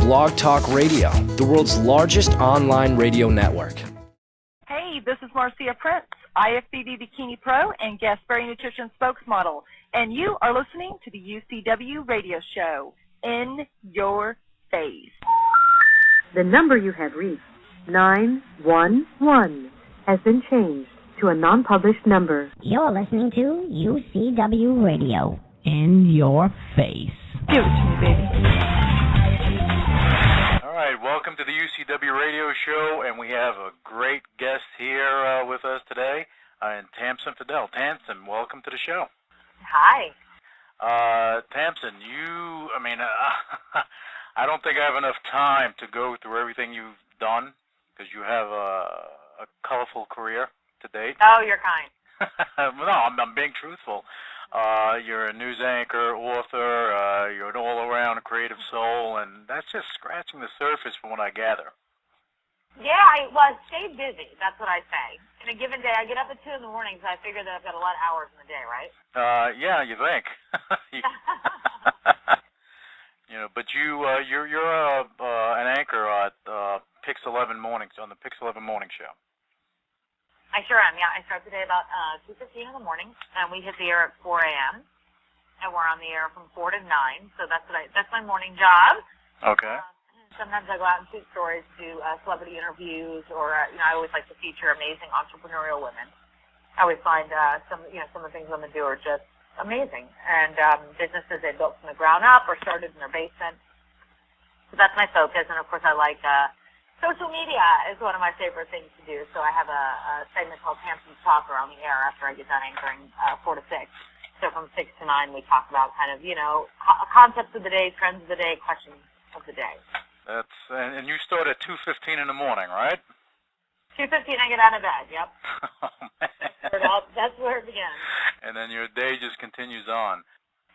Blog Talk Radio, the world's largest online radio network. Hey, this is Marcia Prince, IFBB Bikini Pro and Gasberry Nutrition spokesmodel, and you are listening to the UCW radio show, In Your Face. The number you have reached, 911, has been changed to a non-published number. You're listening to UCW Radio. In your face. Give it to me, baby. All right, welcome to the UCW radio show, and we have a great guest here with us today, Tamsen Fadal. Tamsen, welcome to the show. Hi. Tamsen, I don't think I have enough time to go through everything you've done, because you have a colorful career to date. Oh, you're kind. No, I'm being truthful. You're a news anchor, author, you're an all-around creative soul, and that's just scratching the surface from what I gather. Yeah, I stay busy. That's what I say. In a given day, I get up at 2 in the morning, so I figure that I've got a lot of hours in the day, right? Yeah, you think. But you're an anchor at Pix 11 Mornings, on the Pix 11 Morning Show. I sure am, yeah. I start the day about 2:15 in the morning, and we hit the air at 4 a.m., and we're on the air from 4 to 9, so that's my morning job. Okay. Sometimes I go out and shoot stories, do celebrity interviews, or, I always like to feature amazing entrepreneurial women. I always find some of the things women do are just amazing, and businesses they built from the ground up or started in their basement. So that's my focus, and of course I like social media is one of my favorite things to do, so I have a segment called Tamsen's Talker on the air after I get done anchoring 4 to 6. So from 6 to 9, we talk about kind of, concepts of the day, trends of the day, questions of the day. And you start at 2:15 in the morning, right? 2:15, I get out of bed, yep. Oh, man. That's where it begins. And then your day just continues on.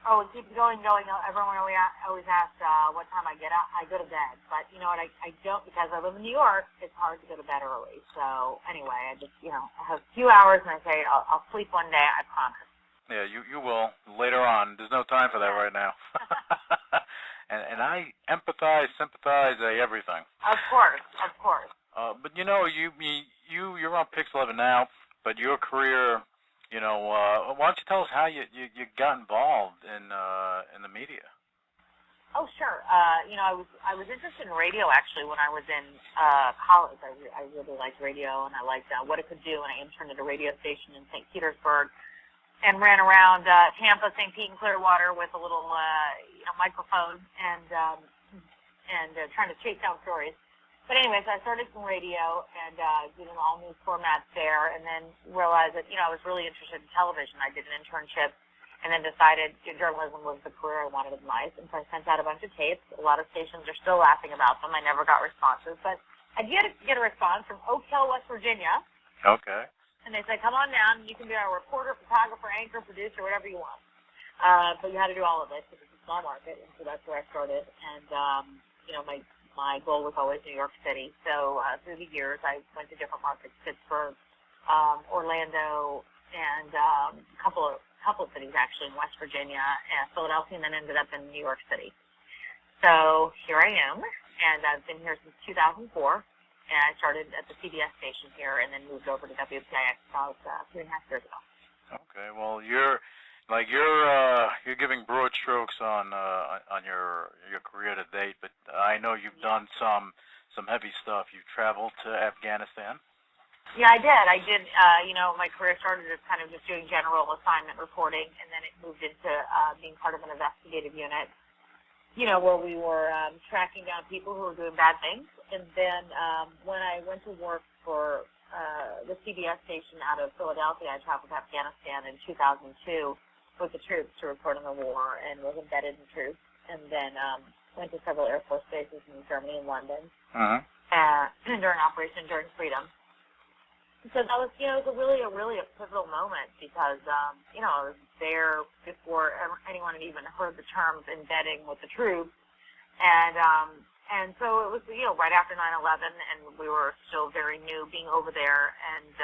Oh, it keeps going. Everyone always asks what time I get out. I go to bed. But you know what? I don't, because I live in New York. It's hard to go to bed early. So anyway, I just, I have a few hours, and I say I'll sleep one day. I promise. Yeah, you will later on. There's no time for that right now. and I empathize, sympathize, everything. Of course. But you're on Pix 11 now, but your career. Why don't you tell us how you got involved in the media? Oh, sure. I was interested in radio actually when I was in college. I really liked radio, and I liked what it could do. And I interned at a radio station in St. Petersburg, and ran around Tampa, St. Pete, and Clearwater with a little microphone and trying to chase down stories. But anyways, I started from radio and doing all news formats there, and then realized that, I was really interested in television. I did an internship and then decided journalism was the career I wanted in life. And so I sent out a bunch of tapes. A lot of stations are still laughing about them. I never got responses. But I did get a response from Oak Hill, West Virginia. Okay. And they said, come on down. You can be our reporter, photographer, anchor, producer, whatever you want. But you had to do all of it because it's a small market. And so that's where I started. And, my goal was always New York City. So through the years, I went to different markets, Pittsburgh, Orlando, and a couple of cities actually in West Virginia, and Philadelphia, and then ended up in New York City. So here I am, and I've been here since 2004. And I started at the CBS station here, and then moved over to WPIX about 3.5 years ago. Okay, well you're giving broad strokes on your career to date, but I know you've done some heavy stuff. You've traveled to Afghanistan. Yeah, I did. My career started as kind of just doing general assignment reporting, and then it moved into being part of an investigative unit, where we were tracking down people who were doing bad things. And then when I went to work for the CBS station out of Philadelphia, I traveled to Afghanistan in 2002 with the troops to report on the war, and was embedded in troops, and then went to several Air Force bases in Germany and London during Operation Enduring Freedom. So that was, it was a really a pivotal moment because, I was there before anyone had even heard the terms embedding with the troops, and so it was, right after 9/11, and we were still very new being over there, and,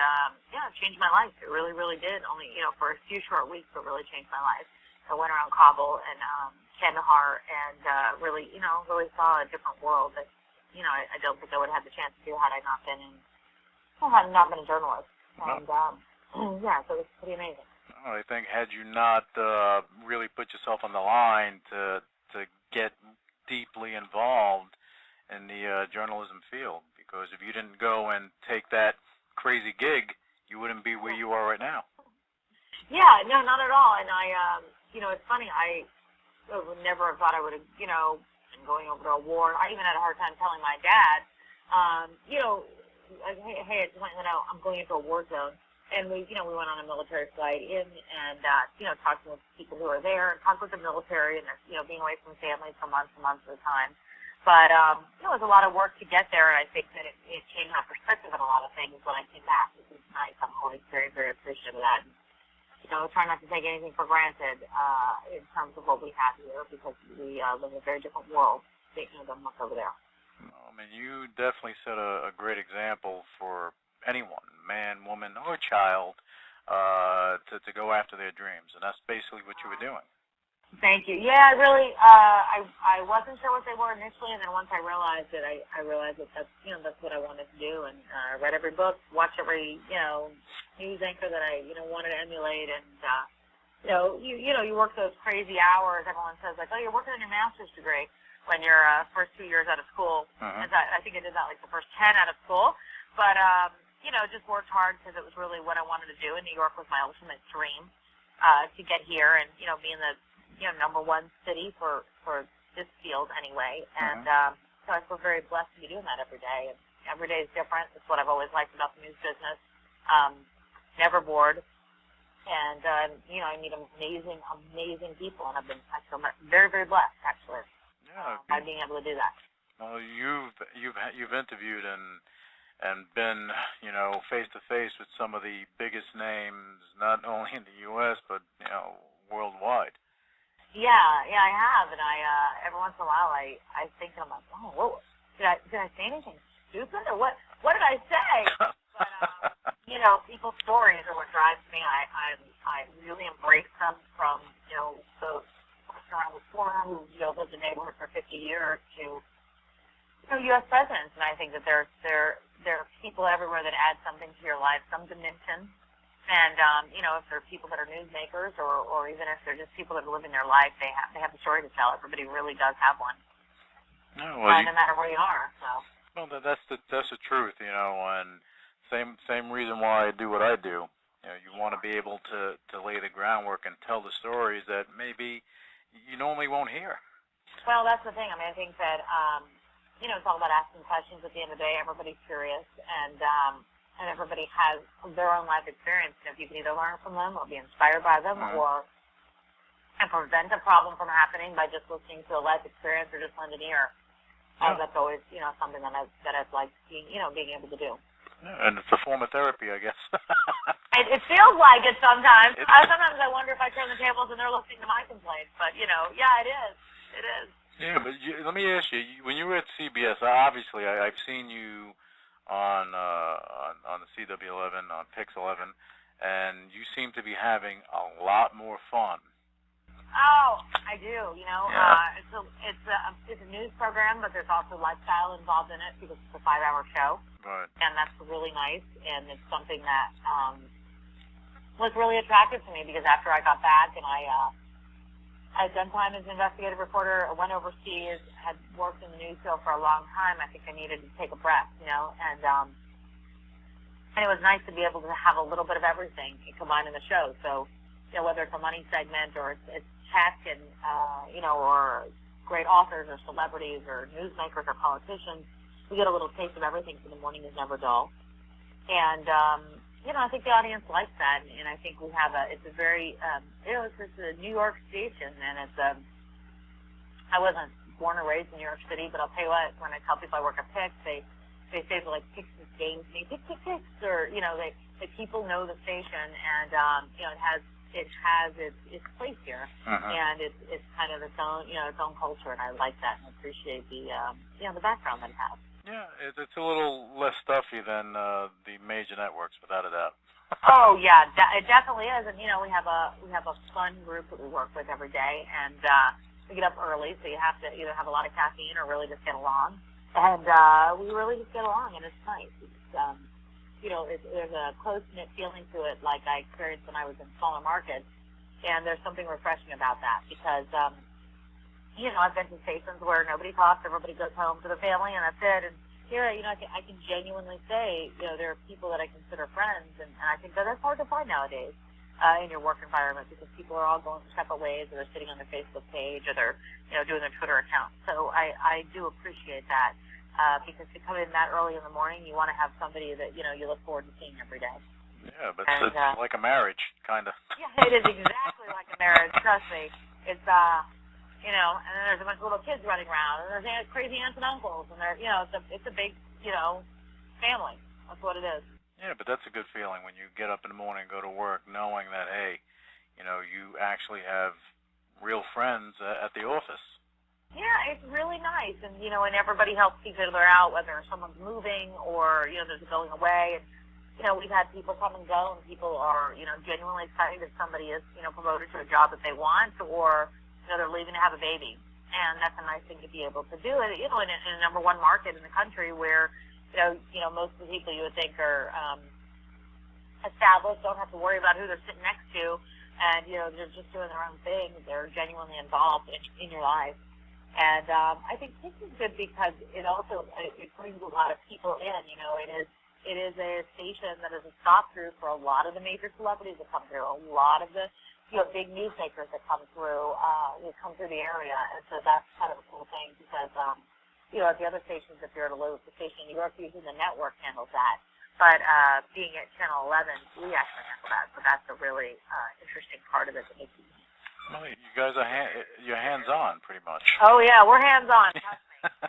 it changed my life. It really, really did, only, for a few short weeks, but really changed my life. I went around Kabul and Kandahar and really saw a different world that, I don't think I would have had the chance to do had I not been a journalist. And, so it was pretty amazing. I think had you not really put yourself on the line to get deeply involved in the journalism field, because if you didn't go and take that crazy gig, you wouldn't be where you are right now. Yeah, no, not at all. And I, it's funny, I would never have thought I would have, been going over to a war. I even had a hard time telling my dad, like, hey, I just want you to know I'm going into a war zone. And we went on a military flight in and, talked with people who are there and talked with the military and, being away from families for months and months at a time. But, it was a lot of work to get there, and I think that it changed my perspective on a lot of things when I came back. It was nice. I'm always very, very appreciative of that. And, try not to take anything for granted in terms of what we have here, because we live in a very different world than what's over there. I mean, you definitely set a great example for anyone, man, woman, or child, to go after their dreams, and that's basically what you were doing. Thank you. Yeah, I really, I wasn't sure what they were initially, and then once I realized it, I realized that that's what I wanted to do, and I read every book, watched every, news anchor that I, wanted to emulate, and, you work those crazy hours. Everyone says, like, oh, you're working on your master's degree when you're first 2 years out of school. And I think I did that, like, the first 10 out of school, but, just worked hard because it was really what I wanted to do, and New York was my ultimate dream to get here and, be in the number one city for this field anyway. And so I feel very blessed to be doing that every day. And every day is different. It's what I've always liked about the news business. Never bored. And, I meet amazing, amazing people. And I feel very, very blessed, actually, by being able to do that. Well, you've interviewed and been, face to face with some of the biggest names, not only in the U.S., but, worldwide. Yeah, I have, and I every once in a while I think, I'm like, oh, whoa, did I say anything stupid, or what did I say? But people's stories are what drives me. I really embrace them, from the person around the corner who lived in the neighborhood for 50 years to U.S. presidents, and I think that there are people everywhere that add something to your life, some dimension. And, if they're people that are newsmakers or even if they're just people that are living their life, they have a story to tell. Everybody really does have one. No matter where you are. So. Well, that's the truth, and same reason why I do what I do. You want to be able to lay the groundwork and tell the stories that maybe you normally won't hear. Well, that's the thing. I mean, I think that, it's all about asking questions at the end of the day. Everybody's curious, and everybody has their own life experience. And if you can either learn from them or be inspired by them and prevent a problem from happening by just listening to a life experience or just lend an ear, that's always, something that I've liked being able to do. Yeah, and it's a form of therapy, I guess. It feels like it sometimes. Sometimes I wonder if I turn the tables and they're listening to my complaints. But, it is. It is. Yeah, but let me ask you, when you were at CBS, obviously I've seen you on the CW11, on Pix 11, and you seem to be having a lot more fun. Oh, I do. It's a news program, but there's also lifestyle involved in it because it's a 5-hour show. Right. And that's really nice, and it's something that was really attractive to me because after I got back and I'd done time as an investigative reporter, I went overseas, had worked in the news field for a long time. I think I needed to take a breath, and it was nice to be able to have a little bit of everything combined in the show. So, whether it's a money segment or it's tech and, or great authors or celebrities or newsmakers or politicians, we get a little taste of everything, so the morning is never dull. And, I think the audience likes that, and I think we have it's a very, it's a New York station, and it's I wasn't born or raised in New York City, but I'll tell you what, when I tell people I work at Pix, they say like Pix is games, Pix, or, the people know the station, and, it has its place here, and it's kind of its own culture, and I like that and appreciate the background that it has. Yeah, it's a little less stuffy than the major networks, without a doubt. Oh yeah, it definitely is. And we have a fun group that we work with every day, and we get up early, so you have to either have a lot of caffeine or really just get along. And we really just get along, and it's nice. There's a close knit feeling to it, like I experienced when I was in smaller markets, and there's something refreshing about that because I've been to stations where nobody talks, everybody goes home to the family, and that's it. And here, I can genuinely say, there are people that I consider friends, and I think that's hard to find nowadays in your work environment because people are all going separate ways, or they're sitting on their Facebook page, or they're, doing their Twitter account. So I do appreciate that because to come in that early in the morning, you want to have somebody that, you look forward to seeing every day. Yeah, but it's like a marriage, kind of. Yeah, it is exactly like a marriage. Trust me. It's and then there's a bunch of little kids running around, and there's crazy aunts and uncles, and it's a big, family. That's what it is. Yeah, but that's a good feeling when you get up in the morning and go to work knowing that, hey, you actually have real friends at the office. Yeah, it's really nice, and and everybody helps each other out, whether someone's moving or there's a going away. And we've had people come and go, and people are genuinely excited if somebody is promoted to a job that they want, or they're leaving to have a baby, and that's a nice thing to be able to do it. In a number one market in the country where most of the people you would think are established, don't have to worry about who they're sitting next to, and they're just doing their own thing. They're genuinely involved in your life. And I think this is good because it also it brings a lot of people in. It is a station that is a stop through for a lot of the major celebrities that come through, a lot of the big newsmakers that come through the area, and so that's kind of a cool thing because at the other stations, if you're at a local station in New York, usually the network handles that. But being at Channel 11, we actually handle that, so that's a really interesting part of it that makes it. Well, you guys are you're hands-on, pretty much. Oh yeah, we're hands-on. Trust me.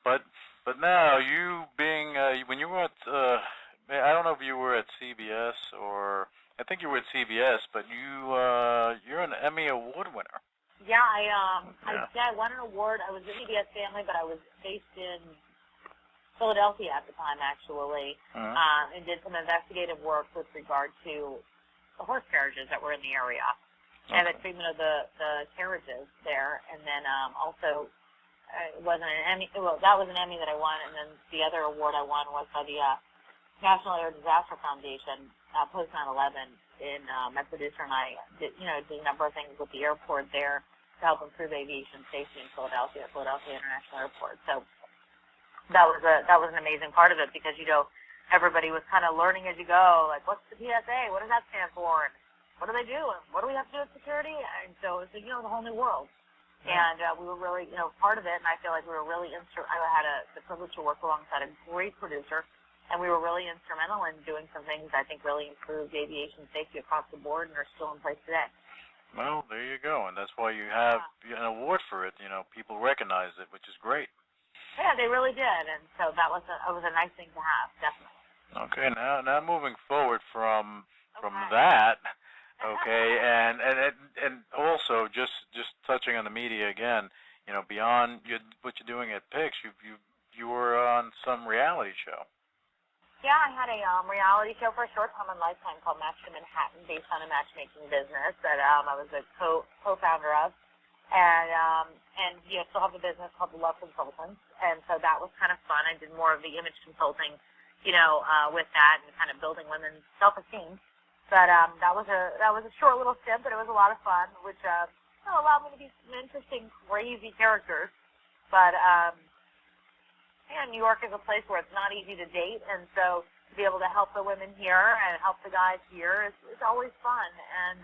But now you being when you were at I don't know if you were at CBS or I think you were at CBS, but you're an Emmy Award winner. Yeah, I won an award. I was in the CBS family, but I was based in Philadelphia at the time, actually, and did some investigative work with regard to the horse carriages that were in the area and the treatment of the carriages there. And then also, it wasn't an Emmy. Well, that was an Emmy that I won, and then the other award I won was by the National Air Disaster Foundation post 9/11. My producer and I did a number of things with the airport there to help improve aviation safety in Philadelphia International Airport. So that was an amazing part of it because everybody was kind of learning as you go, like what's the TSA, what does that stand for, and what do they do, and what do we have to do with security, and so it's the whole new world. And we were really part of it, and I feel like we were really I had the privilege to work alongside a great producer. And we were really instrumental in doing some things that I think really improved aviation safety across the board and are still in place today. Well, there you go. And that's why you have an award for it. People recognize it, which is great. Yeah, they really did. And so that was a nice thing to have, definitely. Okay, now moving forward from that, okay, and also just touching on the media again, beyond what you're doing at Pix, you were on some reality show. Yeah, I had a reality show for a short time on Lifetime called Match to Manhattan, based on a matchmaking business that I was a co-founder of, and still have a business called The Love Consultants, and so that was kind of fun. I did more of the image consulting, with that and kind of building women's self-esteem. But that was a short little stint, but it was a lot of fun, which allowed me to be some interesting, crazy characters. But New York is a place where it's not easy to date, and so to be able to help the women here and help the guys here is always fun. And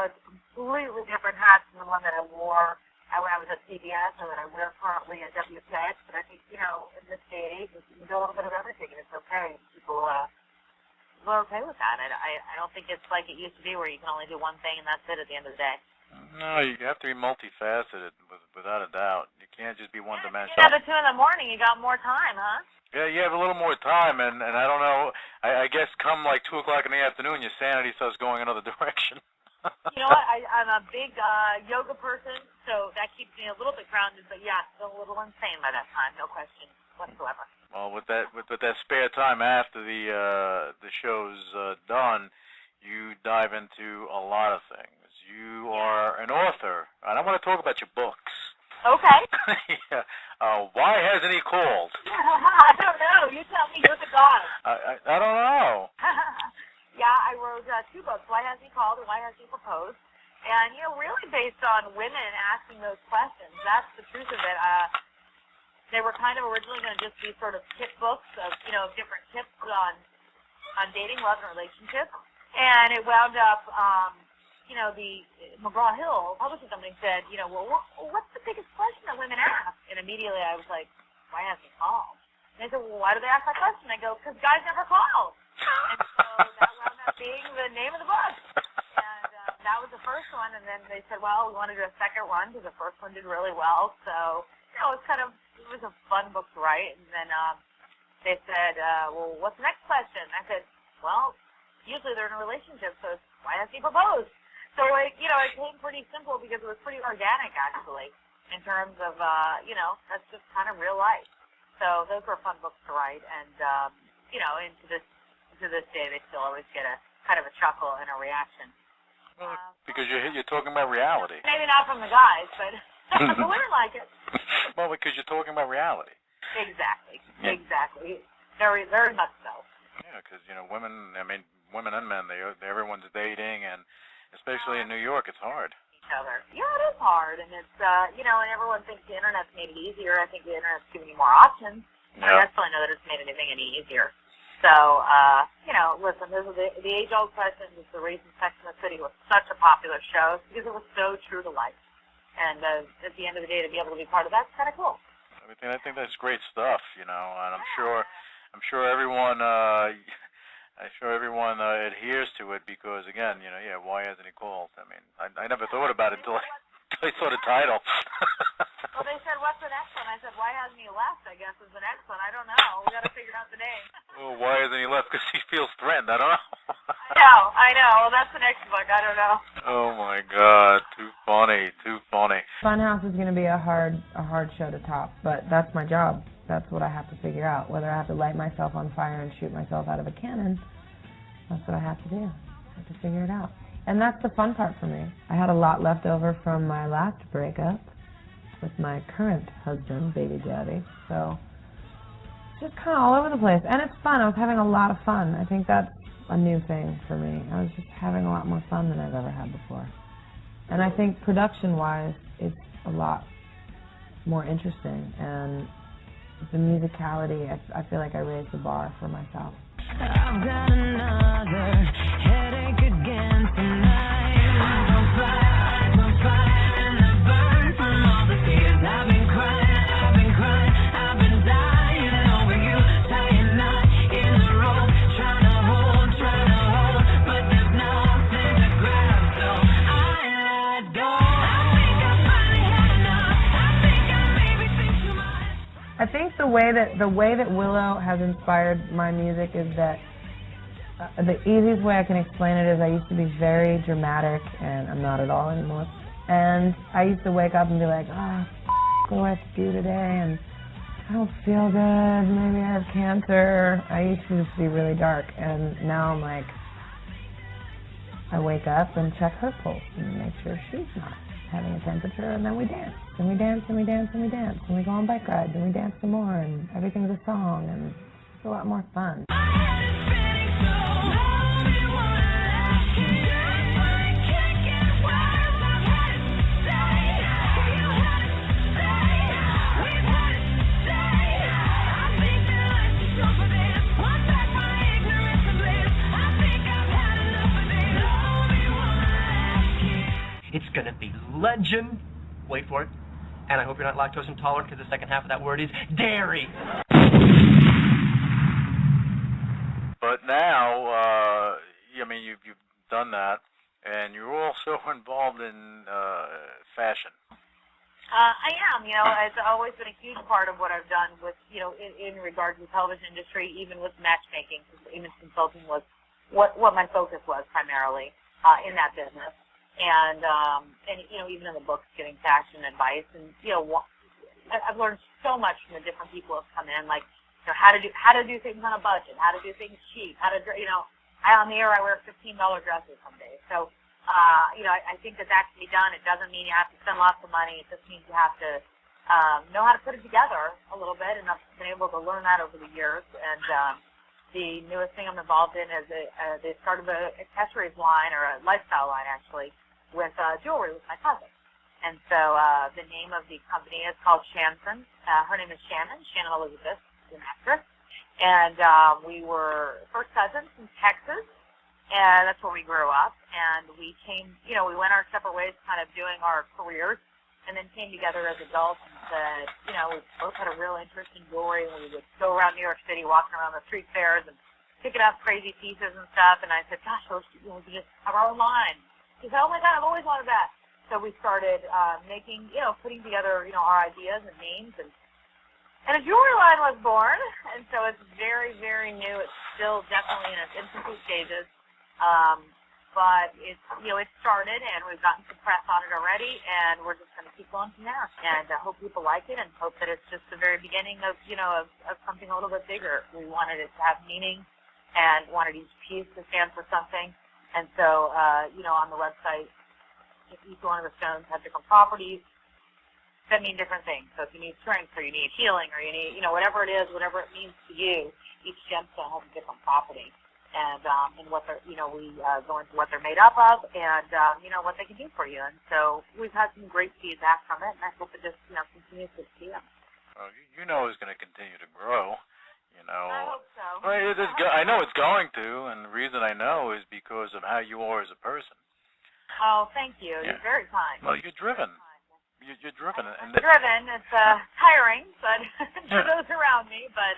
it's completely different hats than the one that I wore when I was at CBS or that I wear currently at WPX. But I think in this day and age, you can do a little bit of everything, and it's okay. People are okay with that. I don't think it's like it used to be where you can only do one thing and that's it at the end of the day. No, you have to be multifaceted, without a doubt. You can't just be one-dimensional. Yeah, but 2 in the morning, you got more time, huh? Yeah, you have a little more time, and I don't know. I guess come like 2 o'clock in the afternoon, your sanity starts going another direction. You know what? I'm a big yoga person, so so that keeps me a little bit grounded, but yeah, still a little insane by that time, no question whatsoever. Well, with that spare time after the show's done, you dive into a lot of things. You are an author, and I want to talk about your books. Okay. Yeah. Why hasn't he called? I don't know. You tell me. You're the god. I don't know. Yeah, I wrote 2 books, Why Has He Called and Why Has He Proposed? And, really based on women asking those questions. That's the truth of it. They were kind of originally going to just be sort of tip books of, different tips on dating, love, and relationships. And it wound up, the McGraw-Hill publishing company said, well, what's the biggest question that women ask? And immediately I was like, why hasn't he called? And they said, well, why do they ask that question? I go, because guys never call. And so that wound up being the name of the book. And that was the first one. And then they said, well, we want to do a second one because the first one did really well. So, it was a fun book to write. And then they said, well, what's the next question? I said, well, usually they're in a relationship, so it's why has he proposed? So, it came pretty simple because it was pretty organic, actually, in terms of, that's just kind of real life. So those were fun books to write. And, and to this day, they still always get a kind of a chuckle and a reaction. Well, because you're talking about reality. Maybe not from the guys, but the women like it. Well, because you're talking about reality. Exactly. Yeah. Exactly. Very, very much so. Yeah, because women and men, everyone's dating, and especially in New York, it's hard. Each other. Yeah, it is hard, and it's and everyone thinks the internet's made it easier. I think the internet's giving you more options. Yeah. I definitely know that it's made anything any easier. So, listen, those are the age-old questions. It's the reason Sex and the City was such a popular show, because it was so true to life. And at the end of the day, to be able to be part of that's kind of cool. I think that's great stuff, and I'm sure everyone adheres to it because, again, why hasn't he called? I never thought about it until I saw the title. Well, they said, what's the next one? I said, why hasn't he left, I guess, is the next one. I don't know. We got to figure out the name. Well, why hasn't he left? Because he feels threatened. I don't know. I know. Well, that's the next book. I don't know. Oh, my God. Too funny. Funhouse is going to be a hard show to top, but that's my job. That's what I have to figure out. Whether I have to light myself on fire and shoot myself out of a cannon, that's what I have to do. I have to figure it out. And that's the fun part for me. I had a lot left over from my last breakup with my current husband, baby daddy. So just kind of all over the place. And it's fun. I was having a lot of fun. I think that's a new thing for me. I was just having a lot more fun than I've ever had before. And I think production-wise, it's a lot more interesting. And the musicality, I feel like I raised the bar for myself. I've got another headache again tonight. I'm crying in the burn from all the tears. I've been crying, I've been dying over you. Tying knots in a rope, trying to hold, but there's nothing to grab, so I let go. I think I finally had enough. I think I maybe think too much. I think the way that Willow has inspired my music is that the easiest way I can explain it is I used to be very dramatic, and I'm not at all anymore. And I used to wake up and be like, what do I have to do today? And I don't feel good. Maybe I have cancer. I used to just be really dark, and now I'm like, I wake up and check her pulse and make sure she's not having a temperature, and then we dance, and we dance, and we dance, and we dance, and we go on bike rides, and we dance some more, and everything's a song, and it's a lot more fun. It's going to be legend. Wait for it. And I hope you're not lactose intolerant because the second half of that word is dairy. But now, you've done that, and you're also involved in fashion. I am. It's always been a huge part of what I've done with, in regard to the television industry, even with matchmaking. Image consulting was what my focus was primarily in that business. and even in the books, giving fashion advice, and I've learned so much from the different people who have come in, like how to do things on a budget, how to do things cheap, how to on the air I wear $15 dresses some days. So I think that can be done. It doesn't mean you have to spend lots of money. It just means you have to know how to put it together a little bit, and I've been able to learn that over the years. And the newest thing I'm involved in is they started an accessories line, or a lifestyle line actually, with jewelry with my cousin. And so the name of the company is called Tamsen. Her name is Shannon Elizabeth, she's an actress. And we were first cousins in Texas, and that's where we grew up. And we we went our separate ways kind of doing our careers, and then came together as adults and said, we both had a real interest in jewelry, and we would go around New York City, walking around the street fairs and picking up crazy pieces and stuff. And I said, gosh, we could just have our own line. She said, oh my God, I've always wanted that. So we started putting together, our ideas and names, and a jewelry line was born. And so it's very, very new. It's still definitely in its infancy stages. But it's, it started, and we've gotten some press on it already, and we're just going to keep going from there. And I hope people like it, and hope that it's just the very beginning of, of something a little bit bigger. We wanted it to have meaning, and wanted each piece to stand for something. And so, on the website, each one of the stones have different properties that mean different things. So if you need strength, or you need healing, or you need, whatever it is, whatever it means to you, each gemstone has a different property. And what they're, we go into what they're made up of, and what they can do for you. And so we've had some great feedback from it, and I hope it just continues to expand. Well, it's going to continue to grow. I hope so. Well, I know it's going to, and the reason I know is because of how you are as a person. Oh, thank you. Yeah. You're very kind. Well, you're driven. You're driven. I'm driven. It's tiring, but for those around me. But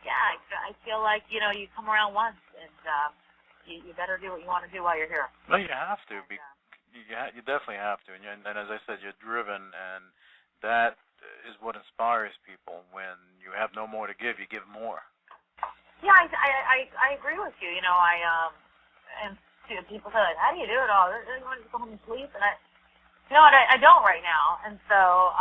I feel like you come around once, and you better do what you want to do while you're here. Well, you have to. You definitely have to. And as I said, you're driven, and that is what inspires people. When you have no more to give, you give more. Yeah, I agree with you. And people say, like, how do you do it all? You want to go home and sleep? And I don't right now. And so,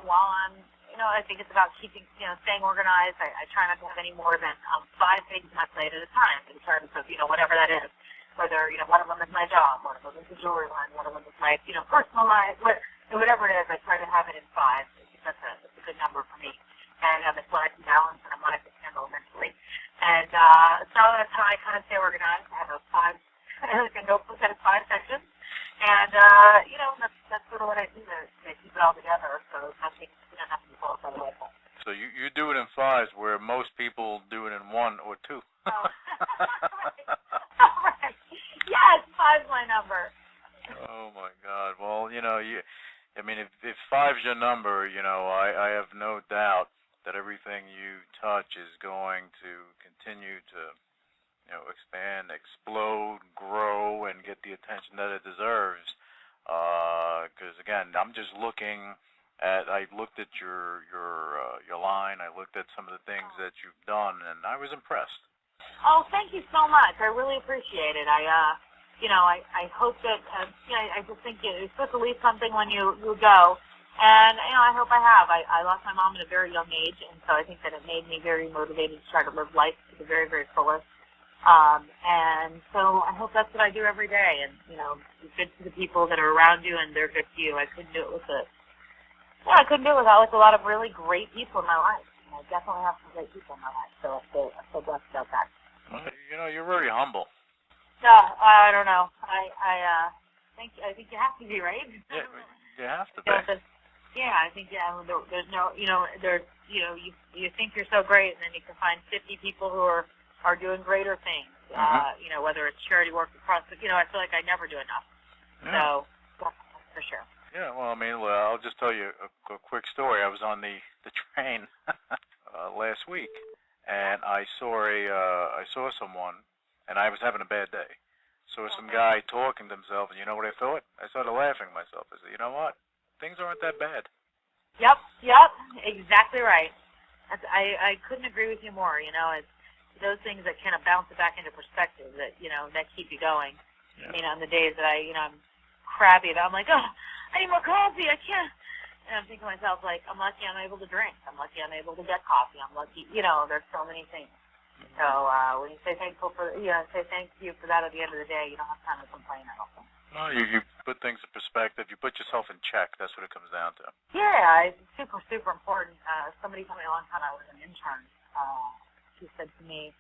while I'm, I think it's about keeping, staying organized. I try not to have any more than 5 things on my plate at a time in terms of, whatever that is. Whether, one of them is my job, one of them is the jewelry line, one of them is my, personal life, whatever it is, I try to have it in 5. I think that's a good number for me. And it's what I can balance and what I can handle mentally. And so that's how I kind of stay organized. I have a notebook that has 5 sections. And, that's sort of what I do to keep it all together. So nothing falls out of the way. So you do it in 5s, where most people do it in 1 or 2. Oh, right. Yes, 5's my number. Oh my God. Well, if 5's your number, I have no doubt that everything you touch is going to continue to, expand, explode, grow, and get the attention that it deserves. Because again, I'm just looking at. I looked at your line. I looked at some of the things that you've done, and I was impressed. Oh, thank you so much. I really appreciate it. I hope that, I just think you're supposed to leave something when you go. And, I hope I have. I lost my mom at a very young age, and so I think that it made me very motivated to try to live life to the very, very fullest. And so I hope that's what I do every day. And, be good to the people that are around you, and they're good to you. I couldn't do it without a lot of really great people in my life. I definitely have some great people in my life, so I feel blessed about that. Well, you're very humble. No, I don't know. I think you have to be, right? Yeah, you have to be. I think there's no, you think you're so great, and then you can find 50 people who are doing greater things. Whether it's charity work across I feel like I never do enough. Yeah. So for sure. Yeah, well, I'll just tell you a quick story. I was on the train last week, and I saw someone, and I was having a bad day. Saw some guy talking to himself, and you know what I thought? I started laughing at myself. I said, you know what? Things aren't that bad. Yep, exactly right. I couldn't agree with you more. It's those things that kind of bounce it back into perspective that that keep you going. Yeah. On the days that I'm crabby about it. I'm like, oh, I need more coffee. I can't. And I'm thinking to myself, like, I'm lucky I'm able to drink. I'm lucky I'm able to get coffee. I'm lucky, there's so many things. So when you say thank you for that at the end of the day, you don't have time to complain, I don't think. No, you put things in perspective. You put yourself in check. That's what it comes down to. Yeah, it's super, super important. Somebody told me a long time I was an intern. She said to me,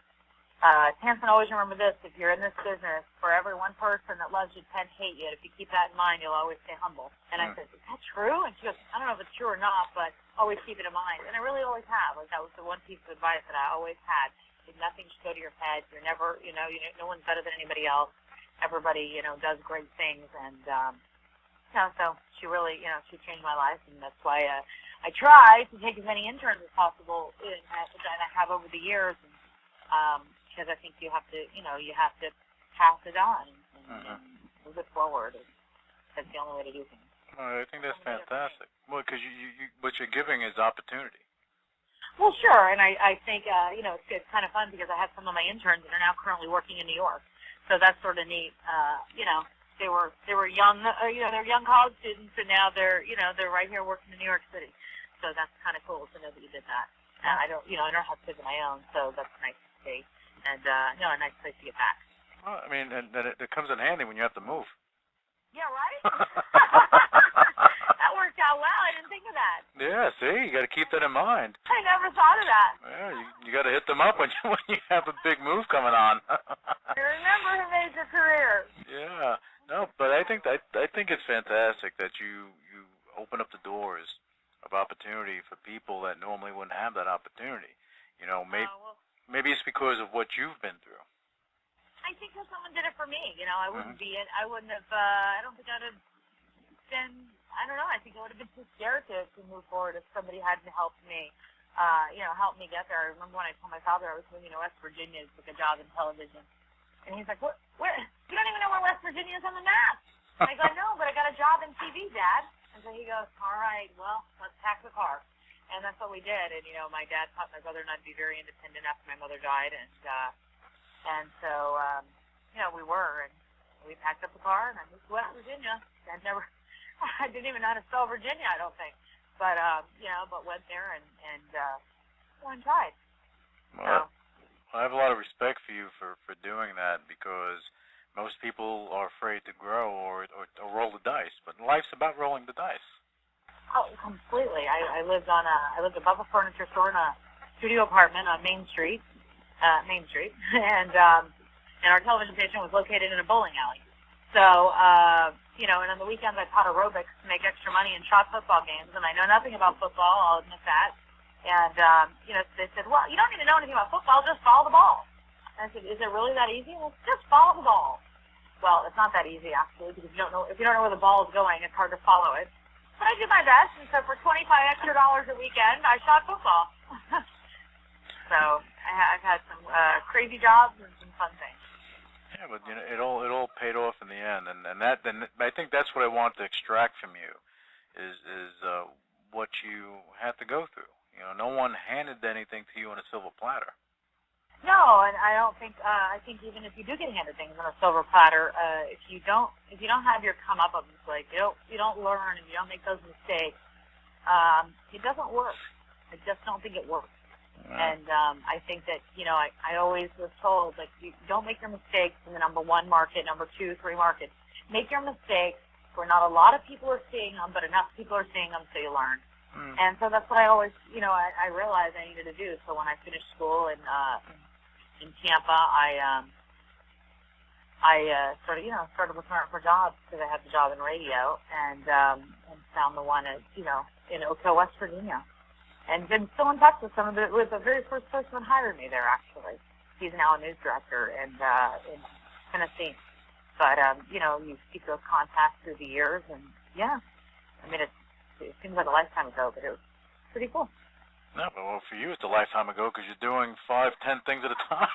Tamsen, always remember this. If you're in this business, for every one person that loves you, 10 hate you. If you keep that in mind, you'll always stay humble. And I said, is that true? And she goes, I don't know if it's true or not, but always keep it in mind. And I really always have. Like, that was the one piece of advice that I always had. Nothing should go to your head. You're never, no one's better than anybody else. Everybody, does great things. And, so she really, she changed my life. And that's why I try to take as many interns as possible, and I have over the years. And, because I think you have to pass it on and move it forward. That's the only way to do things. I think that's fantastic. Well, because what you're giving is opportunity. Well, sure, and I think it's kind of fun because I have some of my interns that are now currently working in New York, so that's sort of neat. They were young, they're young college students, and now they're right here working in New York City. So that's kind of cool to know that you did that. I don't have kids of my own, so that's nice to see. And, a nice place to get back. Well, I mean, and it comes in handy when you have to move. Yeah, right? That worked out well. I didn't think of that. Yeah, see? You got to keep that in mind. I never thought of that. Yeah, you got to hit them up when you have a big move coming on. I remember who made your career. Yeah. No, but I think it's fantastic that you open up the doors of opportunity for people that normally wouldn't have that opportunity. Maybe it's because of what you've been through. I think that someone did it for me. I wouldn't be it. I wouldn't have. I don't think I'd have been. I don't know. I think I would have been too scared to move forward if somebody hadn't helped me. Helped me get there. I remember when I told my father I was moving to West Virginia to take a job in television, and he's like, "What? Where? You don't even know where West Virginia is on the map." And I go, "No, but I got a job in TV, Dad." And so he goes, "All right, well, let's pack the car." And that's what we did. And, my dad taught my brother and I to be very independent after my mother died. And so, we were. And we packed up the car and I moved to West Virginia. I didn't even know how to spell Virginia, I don't think. But, but went there and tried. Well, I have a lot of respect for you for doing that because most people are afraid to grow or roll the dice. But life's about rolling the dice. Oh, completely. I lived above a furniture store in a studio apartment on Main Street, and our television station was located in a bowling alley. So, and on the weekends I taught aerobics to make extra money and shot football games, and I know nothing about football, I'll admit that. And, they said, well, you don't need to know anything about football, just follow the ball. And I said, is it really that easy? Well, just follow the ball. Well, it's not that easy, actually, because if you don't know where the ball is going, it's hard to follow it. But I did my best, and so for $25 extra a weekend, I shot football. So I've had some crazy jobs and some fun things. Yeah, but it all paid off in the end, and I think that's what I want to extract from you, is what you had to go through. No one handed anything to you on a silver platter. No, and I don't think. I think even if you do get handed things on a silver platter, if you don't have your comeuppance, like you don't learn and you don't make those mistakes, it doesn't work. I just don't think it works. And I think that I always was told, like, you don't make your mistakes in the number 1 market, number 2, 3 markets. Make your mistakes where not a lot of people are seeing them, but enough people are seeing them, so you learn. And so that's what I always, I realized I needed to do. So when I finished school in Tampa, I started looking around for jobs because I had the job in radio, and found the one in Oakville, West Virginia, and been still in touch with with the very first person that hired me there. Actually, he's now a news director in Tennessee. But you keep those contacts through the years, and it seems like a lifetime ago, but it was pretty cool. No, but well, for you it's a lifetime ago because you're doing 5-10 things at a time.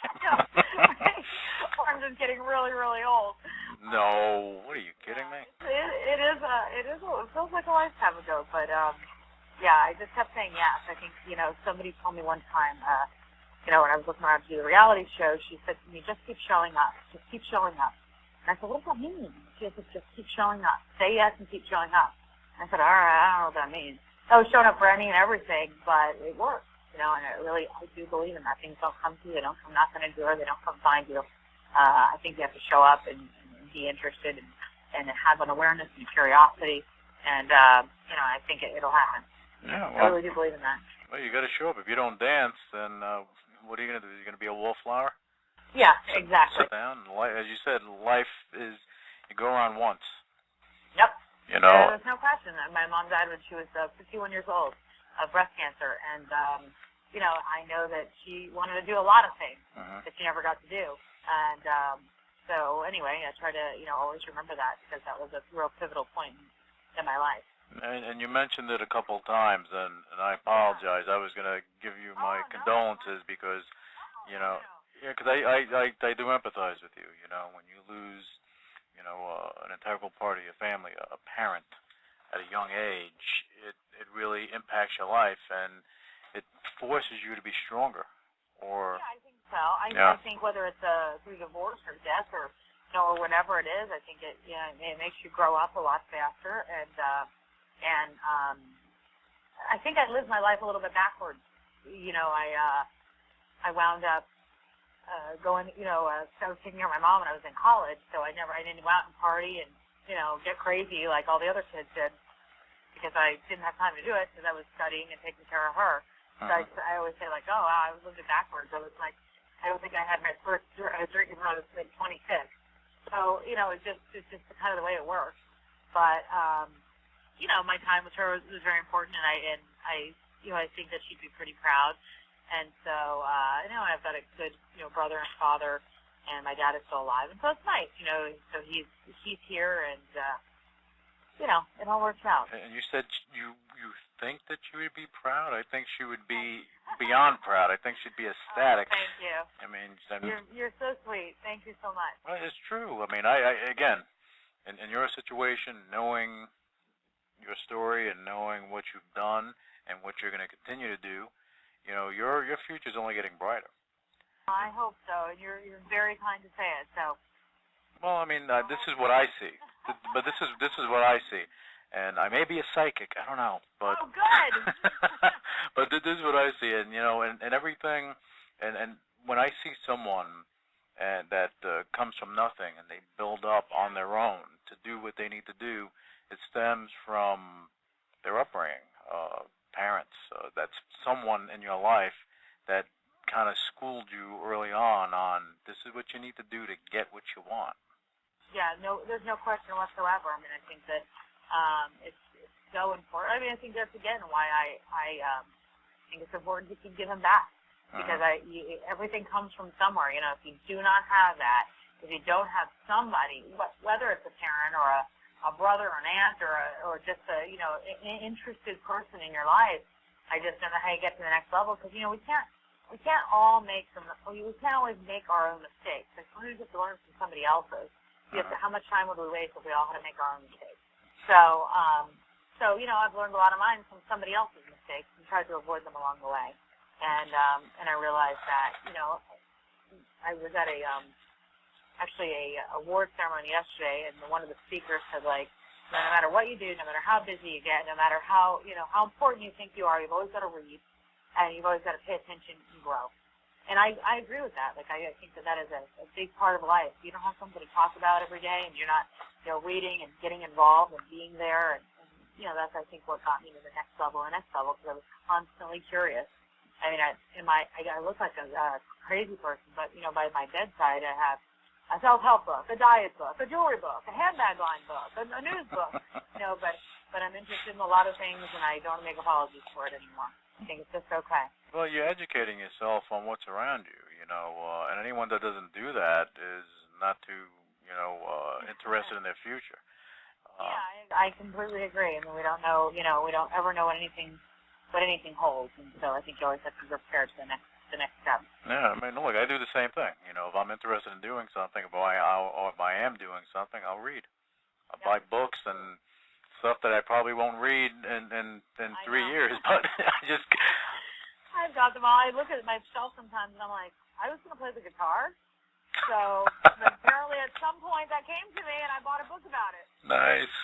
Or I'm just getting really, really old. No, what are you kidding me? It feels like a lifetime ago, but I just kept saying yes. I think somebody told me one time, when I was looking around to do the reality show, she said to me, "Just keep showing up. Just keep showing up." And I said, "What does that mean?" she said, just keep showing up. Say yes and keep showing up. And I said, all right, I don't know what that means. I was showing up for any and everything, but it works, you know, and I do believe in that. Things don't come to you. They don't come knocking at your door. They don't come find you. I think you have to show up and be interested and have an awareness and curiosity, and, you know, I think it'll happen. Yeah, I really do believe in that. Well, you got to show up. If you don't dance, then what are you going to do? You're going to be a wallflower? Yeah, exactly. Sit down. As you said, life is, you go around once. Yep. You know. There's no question. My mom died when she was 51 years old of breast cancer, and, you know, I know that she wanted to do a lot of things that she never got to do. And so, anyway, I try to, you know, always remember that because that was a real pivotal point in my life. And you mentioned it a couple of times, and I apologize. I was going to give you my condolences because, you know, yeah, because I do empathize with you. You know, when you lose, you know, an integral part of your family, a parent, at a young age, it really impacts your life, and it forces you to be stronger. Or yeah, I think so. I think whether it's through divorce or death or, you know, or whatever it is, I think it makes you grow up a lot faster, and I think I lived my life a little bit backwards. You know, I wound up going, you know, I was taking care of my mom when I was in college, so I didn't go out and party and, you know, get crazy like all the other kids did because I didn't have time to do it because I was studying and taking care of her. So I always say, like, oh, wow, I was living backwards. I was like, I don't think I had my first drinking when I was like 26. So, you know, it's just kind of the way it works. But, you know, my time with her was very important, and I you know, I think that she'd be pretty proud. And so, you know, I've got a good, you know, brother and father, and my dad is still alive, and so it's nice, you know. So he's here, and you know, it all works out. And you said you think that she would be proud? I think she would be beyond proud. I think she'd be ecstatic. Thank you. I mean, you're so sweet. Thank you so much. Well, it's true. I mean, I again, in your situation, knowing your story and knowing what you've done and what you're going to continue to do, you know, your future's only getting brighter. I hope so, and you're very kind to say it. So. Well, I mean, this is what I see, but this is what I see. And I may be a psychic, I don't know, but oh, good. but this is what I see, and you know, and everything, and when I see someone and that comes from nothing and they build up on their own to do what they need to do, it stems from their upbringing, parents. That's someone in your life that kind of schooled you early on this is what you need to do to get what you want. Yeah, no, there's no question whatsoever. I mean, I think that. It's so important. I mean, I think that's again why I think it's important to keep giving back because everything comes from somewhere. You know, if you do not have that, if you don't have somebody, whether it's a parent or a brother or an aunt or just a, you know, an interested person in your life, I just don't know how you get to the next level because, you know, we can't all we can't always make our own mistakes. Like sometimes we have to learn from somebody else's. How much time would we waste if we all had to make our own mistakes? So, you know, I've learned a lot of mine from somebody else's mistakes and tried to avoid them along the way. And I realized that, you know, I was at a award ceremony yesterday, and one of the speakers said, like, no matter what you do, no matter how busy you get, no matter how, you know, how important you think you are, you've always got to read, and you've always got to pay attention and grow. And I agree with that. Like, I think that is a big part of life. You don't have something to talk about every day, and you're not, you know, reading and getting involved and being there. And you know, that's, I think, what got me to the next level because I was constantly curious. I mean, I look like a crazy person, but, you know, by my bedside, I have a self-help book, a diet book, a jewelry book, a handbag line book, a news book, you know, but I'm interested in a lot of things, and I don't make apologies for it anymore. I think it's just okay. Well, you're educating yourself on what's around you, you know, and anyone that doesn't do that is not too, you know, interested in their future. Yeah, I completely agree. I mean, we don't know, you know, we don't ever know what anything holds, and so I think you always have to be prepared for the next step. Yeah, I mean, look, I do the same thing. You know, if I'm interested in doing something, or if I am doing something, I'll read. I'll buy books and stuff that I probably won't read in 3 years, but I've got them all. I look at myself sometimes and I'm like, I was going to play the guitar. So but apparently at some point that came to me, and I bought a book about it. Nice.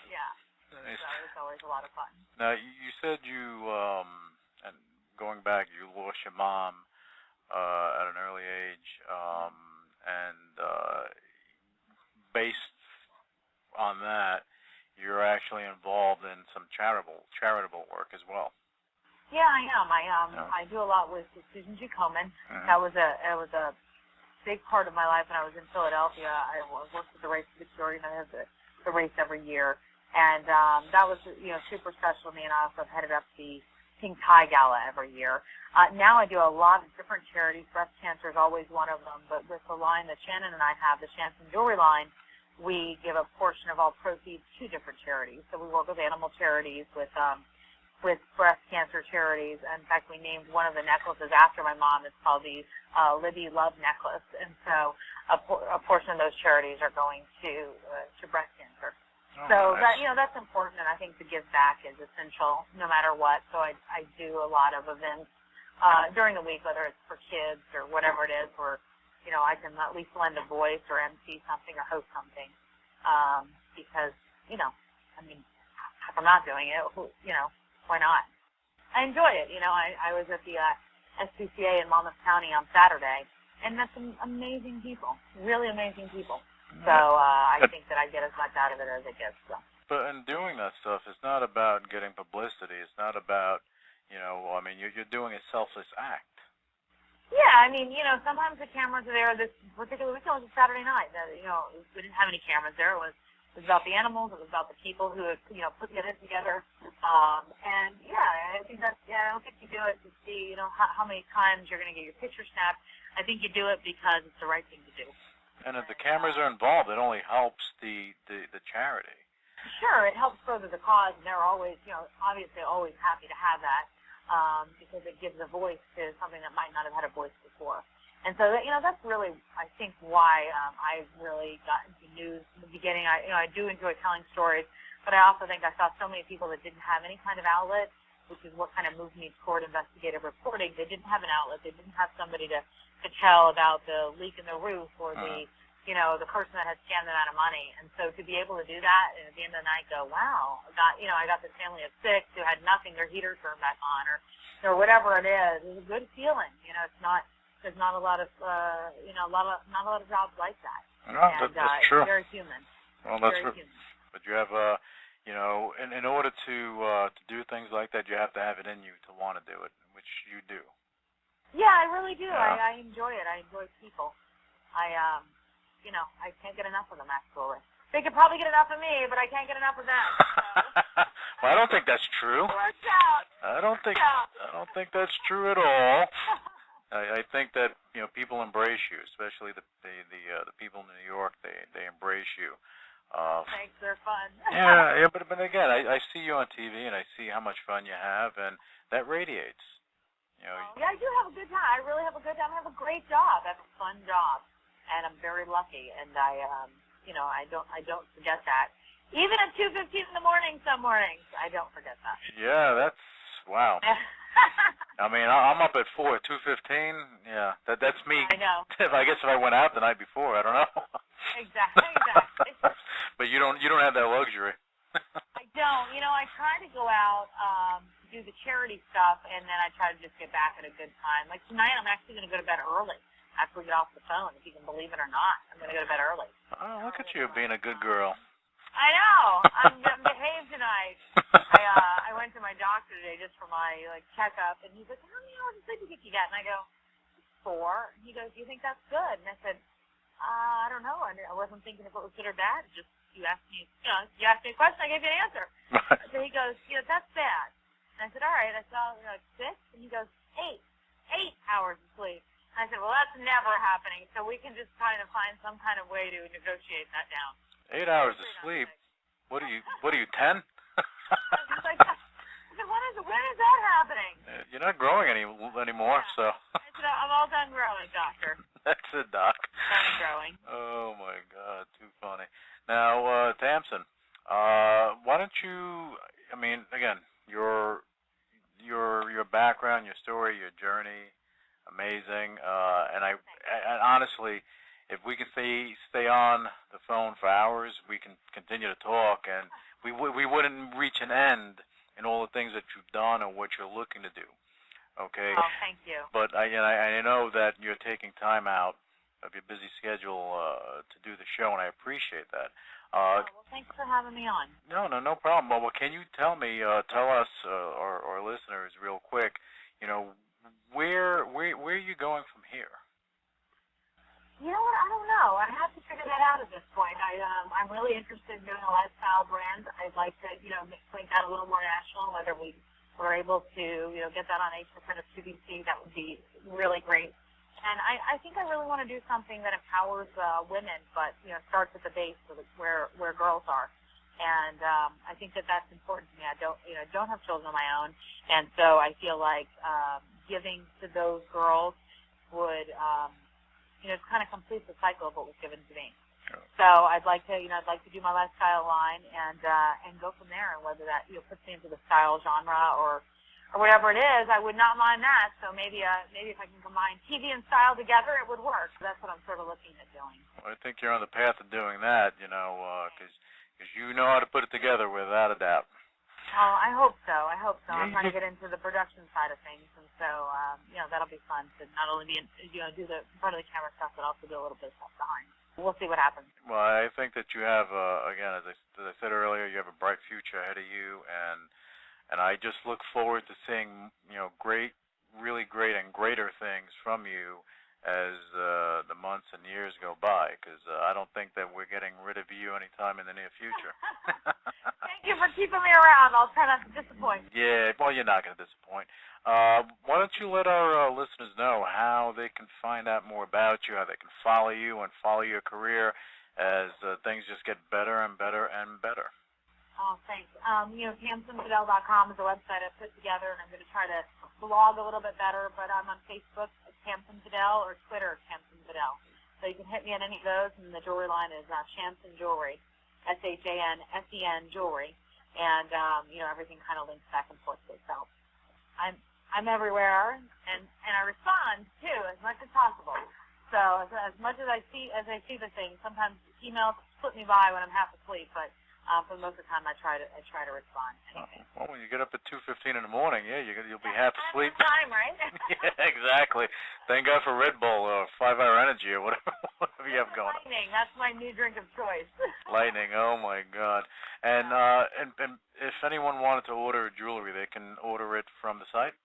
Yeah. Nice. So it's always a lot of fun. Now, you said you, and going back, you lost your mom at an early age, and based on that, you're actually involved in some charitable work as well. Yeah, I am. I do a lot with Susan G. Komen. Mm-hmm. That was a big part of my life when I was in Philadelphia. I worked with the race to victory, and I have the race every year, and that was super special to me. And I also headed up the Pink Tie Gala every year. Now I do a lot of different charities. Breast cancer is always one of them, but with the line that Shannon and I have, the Shannon Jewelry line, we give a portion of all proceeds to different charities. So we work with animal charities, with breast cancer charities. In fact, we named one of the necklaces after my mom. It's called the Libby Love Necklace, and so a portion of those charities are going to breast cancer. So nice. that's important, and I think to give back is essential no matter what. So I do a lot of events during the week, whether it's for kids or whatever it is, where I can at least lend a voice or MC something or host something, because if I'm not doing it, why not? I enjoy it. I was at the SPCA in Monmouth County on Saturday, and met some amazing people, really amazing people. So I think that I get as much out of it as it gets. So. But in doing that stuff, it's not about getting publicity. It's not about, you're doing a selfless act. Yeah, sometimes the cameras are there. This particular weekend was a Saturday night. We didn't have any cameras there. It was about the animals. It was about the people who had, put the event together. And yeah, I think I don't think you do it to see, how many times you're going to get your picture snapped. I think you do it because it's the right thing to do. And if the cameras are involved, it only helps the charity. Sure, it helps further the cause, and they're always, obviously always happy to have that. Because it gives a voice to something that might not have had a voice before. And so, that's really, I think, why I really got into news in the beginning. I do enjoy telling stories, but I also think I saw so many people that didn't have any kind of outlet, which is what kind of moved me toward investigative reporting. They didn't have an outlet. They didn't have somebody to tell about the leak in the roof or the person that had scammed them out of money. And so to be able to do that, and at the end of the night go, wow, I got this family of 6 who had nothing, their heater turned back on, or whatever it is a good feeling. There's not a lot of not a lot of jobs like that. No, and that's true. It's very human. Well, that's very human. But you have in order to do things like that, you have to have it in you to want to do it, which you do. Yeah, I really do. Yeah. I enjoy it. I enjoy people. I can't get enough of them, actually. They could probably get enough of me, but I can't get enough of them. So. Well, I don't think that's true. Works out. I don't think that's true at all. I think that people embrace you, especially the people in New York. They embrace you. Thanks, they're fun. yeah, but again, I see you on TV and I see how much fun you have, and that radiates. Yeah, I do have a good time. I really have a good time. I have a great job. I have a fun job, and I'm very lucky. And I don't forget that. Even at 2:15 in the morning, some mornings, I don't forget that. Yeah, that's wow. I'm up at 2:15. Yeah, that's me. I know. I guess if I went out the night before, I don't know. Exactly. But you don't have that luxury. I don't. I try to go out, do the charity stuff, and then I try to just get back at a good time. Like tonight, I'm actually going to go to bed early after we get off the phone, if you can believe it or not. I'm going to go to bed early. Oh, look at you being a good girl. I know. I'm behaved tonight. I went to my doctor today just for my checkup, and he's like, "How many hours of sleep did you get?" And I go, 4. And he goes, "Do you think that's good?" And I said, "I don't know. I wasn't thinking if it was good or bad. Just you asked me, you asked me a question, I gave you an answer." So he goes, "That's bad." And I said, "All right." I saw 6, and he goes, 8 hours of sleep. And I said, "Well, that's never happening. So we can just kind of find some kind of way to negotiate that down." 8 hours of sleep. What are you? 10? He's like, I said, when is that happening? You're not growing anymore, Yeah. so. I said, I'm all done growing, doctor. That's it, Doc. Done growing. Oh my God, too funny. Now, Tamsen, why don't you? Again, your background, your story, your journey. amazing. And honestly, if we can stay on the phone for hours, we can continue to talk, and we wouldn't reach an end in all the things that you've done or what you're looking to do. Okay. Oh, thank you. But I know that you're taking time out of your busy schedule to do the show, and I appreciate that. Well, thanks for having me on. No problem. Well, can you tell us, our listeners, real quick, where are you going from here? You know what? I don't know. I have to figure that out at this point. I'm really interested in doing a lifestyle brand. I'd like to, make that a little more national. Whether we're able to, get that on 8% of QVC, that would be really great. And I think I really want to do something that empowers women, but starts at the base, where girls are. And I think that's important to me. I don't have children of my own, and so I feel like giving to those girls would kind of complete the cycle of what was given to me. Sure. So I'd like to do my lifestyle line and go from there. And whether that puts me into the style genre or whatever it is, I would not mind that. So maybe if I can combine TV and style together, it would work. So that's what I'm sort of looking at doing. Well, I think you're on the path of doing that, because you know how to put it together without a doubt. Oh, I hope so. Yeah, I'm trying to get into the production side of things, and so that'll be fun to not only be do the front of the camera stuff, but also do a little bit of stuff behind. We'll see what happens. Well, I think that you have, again, as I said earlier, you have a bright future ahead of you, and I just look forward to seeing really great and greater things from you as the months and years go by, because I don't think that we're getting rid of you anytime in the near future. Thank you for keeping me around. I'll try not to disappoint. Yeah, well, you're not going to disappoint. Why don't you let our listeners know how they can find out more about you, how they can follow you and follow your career as things just get better and better and better. Oh, thanks. TamsenFadal.com is a website I've put together, and I'm going to try to blog a little bit better, but I'm on Facebook at Tamsen Fadal or Twitter Tamsen Fadal. So you can hit me on any of those, and the jewelry line is Shansen Jewelry, SHANSEN Jewelry, and everything kind of links back and forth to itself. I'm everywhere, and I respond too as much as possible. So as much as I see the thing, sometimes emails slip me by when I'm half asleep, but for most of the time I try to respond. Well, when you get up at 2:15 in the morning, you'll be half asleep. That's the time, right? Yeah, exactly. Thank God for Red Bull or 5-Hour Energy or whatever you have going on. Lightning, that's my new drink of choice. Lightning, oh my God. And if anyone wanted to order jewelry, they can order it from the site?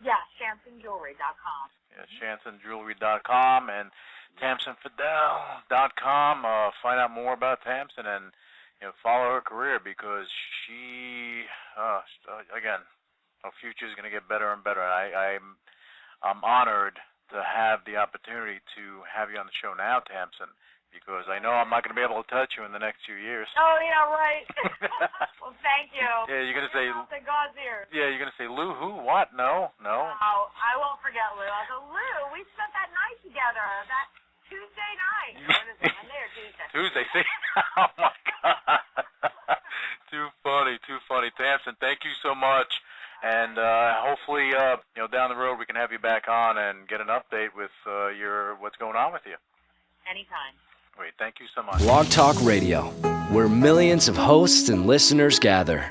Yeah, ShansenJewelry.com. Yeah, ShansenJewelry.com and TamsenFadal.com. Find out more about Tamsen and follow her career, because she, again, her future is going to get better and better. I'm honored to have the opportunity to have you on the show now, Tamsen, because I know I'm not going to be able to touch you in the next few years. Oh, yeah, right. Well, thank you. Yeah, you're going to say... to God's ears. Yeah, you're going to say, Lou, who, what? No. Oh, I won't forget Lou. I go, Lou, we spent that night together, that Tuesday night. What is it, Monday or Tuesday? Tuesday, see? Oh, my God. Too funny. Tamsen, thank you so much. And hopefully, down the road we can have you back on and get an update with what's going on with you. Anytime. Great, thank you so much. Blog Talk Radio, where millions of hosts and listeners gather.